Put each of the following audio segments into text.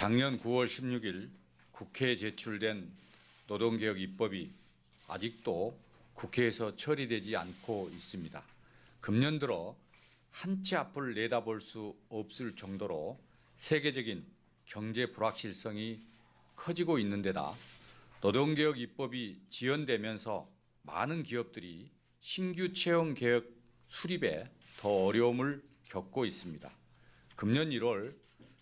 작년 9월 16일 국회에 제출된 노동개혁 입법이 아직도 국회에서 처리되지 않고 있습니다. 금년 들어 한 치 앞을 내다볼 수 없을 정도로 세계적인 경제 불확실성이 커지고 있는 데다 노동개혁 입법이 지연되면서 많은 기업들이 신규 채용 계획 수립에 더 어려움을 겪고 있습니다. 금년 1월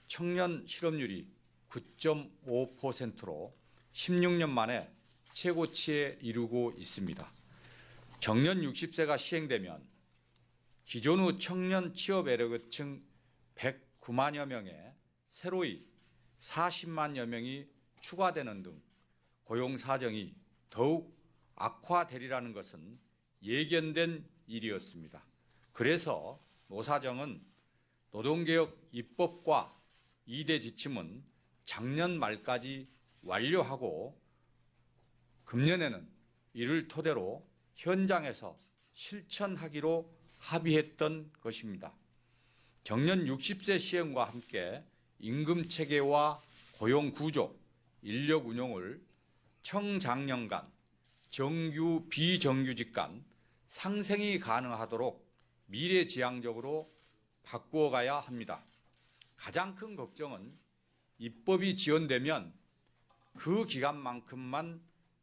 청년 실업률이 9.5%로 16년 만에 최고치에 이르고 있습니다. 정년 60세가 시행되면 기존 후 청년 취업애력층 109만여 명에 새로이 40만여 명이 추가되는 등 고용 사정이 더욱 악화되리라는 것은 예견된 일이었습니다. 그래서 노사정은 노동개혁 입법과 2대 지침은 작년 말까지 완료하고 금년에는 이를 토대로 현장에서 실천하기로 합의했던 것입니다. 정년 60세 시행과 함께 임금 체계와 고용 구조, 인력 운용을 청장년 간, 정규 비정규직 간 상생이 가능하도록 미래지향적으로 바꾸어 가야 합니다. 가장 큰 걱정은 입법이 지연되면 그 기간만큼만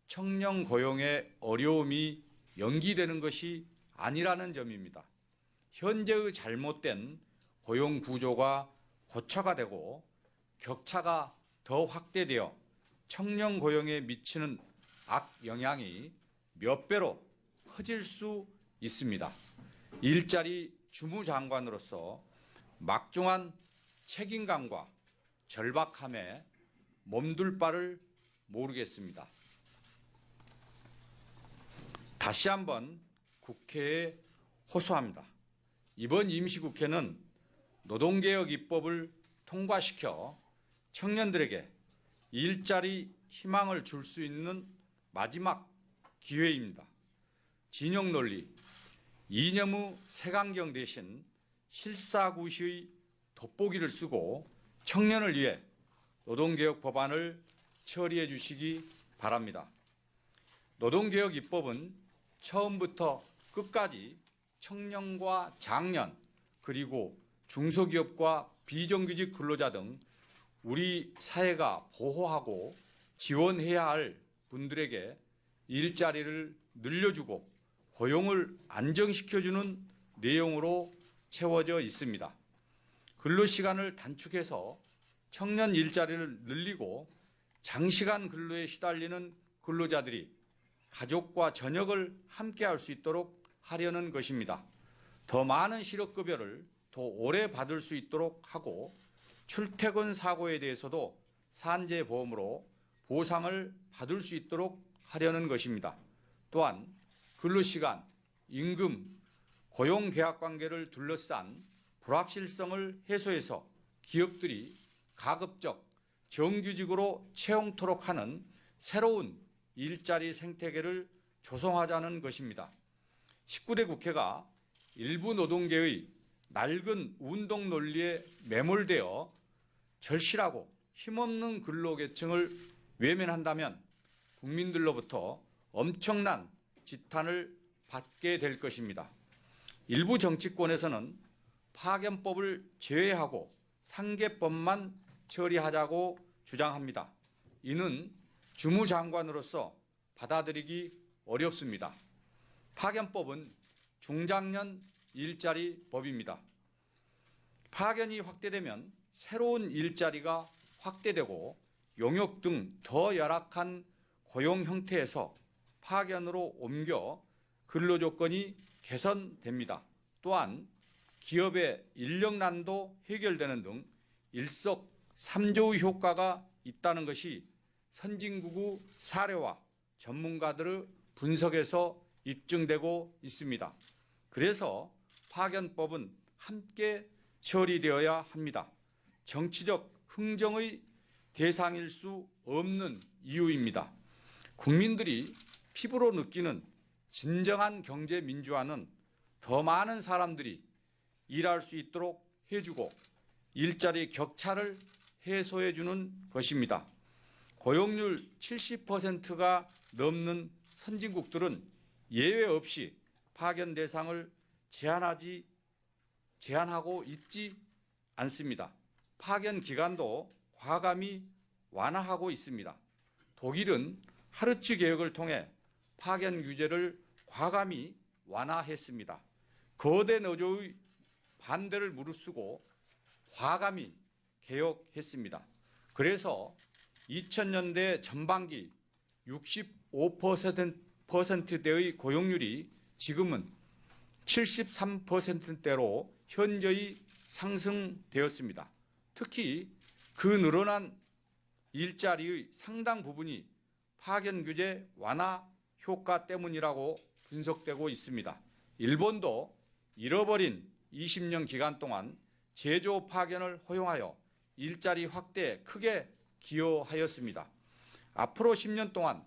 청년 고용의 어려움이 연기되는 것이 아니라는 점입니다. 현재의 잘못된 고용 구조가 고쳐가 되고 격차가 더 확대되어 청년 고용에 미치는 악영향이 몇 배로 커질 수 있습니다. 일자리 주무장관으로서 막중한 책임감과 절박함에 몸둘 바를 모르겠습니다. 다시 한번 국회에 호소합니다. 이번 임시국회는 노동개혁 입법을 통과시켜 청년들에게 일자리 희망을 줄 수 있는 마지막 기회입니다. 진영 논리, 이념의 색안경 대신 실사구시의 돋보기를 쓰고 청년을 위해 노동개혁 법안을 처리해 주시기 바랍니다. 노동개혁 입법은 처음부터 끝까지 청년과 장년 그리고 중소기업과 비정규직 근로자 등 우리 사회가 보호하고 지원해야 할 분들에게 일자리를 늘려주고 고용을 안정시켜주는 내용으로 채워져 있습니다. 근로시간을 단축해서 청년 일자리를 늘리고 장시간 근로에 시달리는 근로자들이 가족과 저녁을 함께할 수 있도록 하려는 것입니다. 더 많은 실업급여를 더 오래 받을 수 있도록 하고 출퇴근 사고에 대해서도 산재보험으로 보상을 받을 수 있도록 하려는 것입니다. 또한 근로시간, 임금, 고용계약관계를 둘러싼 불확실성을 해소해서 기업들이 가급적 정규직으로 채용토록 하는 새로운 일자리 생태계를 조성하자는 것입니다. 19대 국회가 일부 노동계의 낡은 운동 논리에 매몰되어 절실하고 힘없는 근로계층을 외면한다면 국민들로부터 엄청난 지탄을 받게 될 것입니다. 일부 정치권에서는 파견법을 제외하고 상계법만 처리하자고 주장합니다. 이는 주무장관으로서 받아들이기 어렵습니다. 파견법은 중장년 일자리 법입니다. 파견이 확대되면 새로운 일자리가 확대되고 용역 등 더 열악한 고용 형태에서 파견으로 옮겨 근로조건이 개선됩니다. 또한 기업의 인력난도 해결되는 등 일석삼조의 효과가 있다는 것이 선진국의 사례와 전문가들의 분석에서 입증되고 있습니다. 그래서 파견법은 함께 처리되어야 합니다. 정치적 흥정의 대상일 수 없는 이유입니다. 국민들이 피부로 느끼는 진정한 경제 민주화는 더 많은 사람들이 일할 수 있도록 해주고 일자리 격차를 해소해 주는 것입니다. 고용률 70%가 넘는 선진국들은 예외 없이 파견 대상을 제한하고 있지 않습니다. 파견 기간도 과감히 완화하고 있습니다. 독일은 하르츠 개혁을 통해 파견 규제를 과감히 완화했습니다. 거대 노조의 반대를 무릅쓰고 과감히 개혁했습니다. 그래서 2000년대 전반기 65%대의 고용률이 지금은 73%대로 현저히 상승되었습니다. 특히 그 늘어난 일자리의 상당 부분이 파견 규제 완화 효과 때문이라고 분석되고 있습니다. 일본도 잃어버린 20년 기간 동안 제조 파견을 허용하여 일자리 확대에 크게 기여하였습니다. 앞으로 10년 동안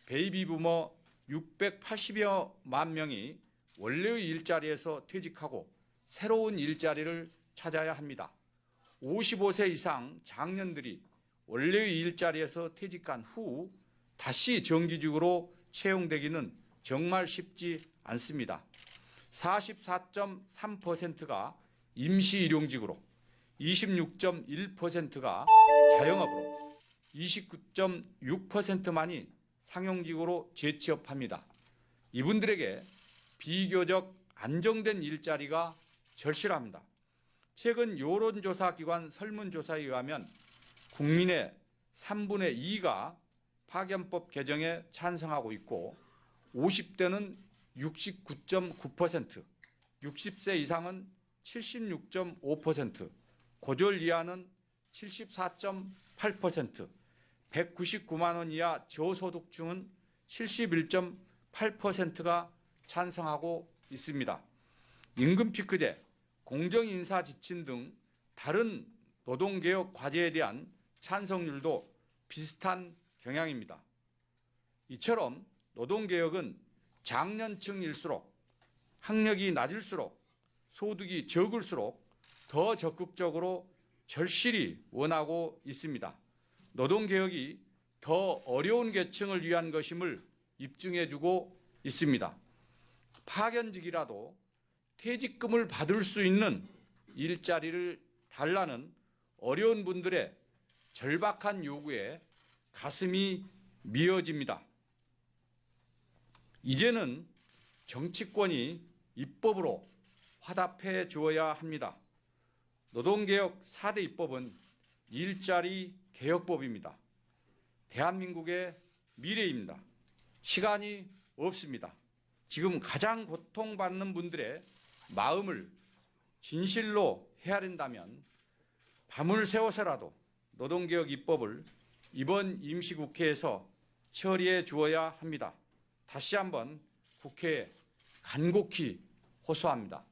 베이비 부머 680여만 명이 원래의 일자리에서 퇴직하고 새로운 일자리를 찾아야 합니다. 55세 이상 장년들이 원래의 일자리에서 퇴직한 후 다시 정규직으로 채용되기는 정말 쉽지 않습니다. 44.3%가 임시일용직으로, 26.1%가 자영업으로, 29.6%만이 상용직으로 재취업합니다. 이분들에게 비교적 안정된 일자리가 절실합니다. 최근 여론조사기관 설문조사에 의하면 국민의 3분의 2가 파견법 개정에 찬성하고 있고 50대는 69.9%, 60세 이상은 76.5%, 고졸 이하는 74.8%, 199만 원 이하 저소득층은 71.8%가 찬성하고 있습니다. 임금 피크제, 공정인사 지침 등 다른 노동개혁 과제에 대한 찬성률도 비슷한 경향입니다. 이처럼 노동개혁은 장년층일수록, 학력이 낮을수록, 소득이 적을수록 더 적극적으로 절실히 원하고 있습니다. 노동개혁이 더 어려운 계층을 위한 것임을 입증해주고 있습니다. 파견직이라도 퇴직금을 받을 수 있는 일자리를 달라는 어려운 분들의 절박한 요구에 가슴이 미어집니다. 이제는 정치권이 입법으로 화답해 주어야 합니다. 노동개혁 4대 입법은 일자리 개혁법입니다. 대한민국의 미래입니다. 시간이 없습니다. 지금 가장 고통받는 분들의 마음을 진실로 헤아린다면 밤을 새워서라도 노동개혁 입법을 이번 임시국회에서 처리해 주어야 합니다. 다시 한번 국회에 간곡히 호소합니다.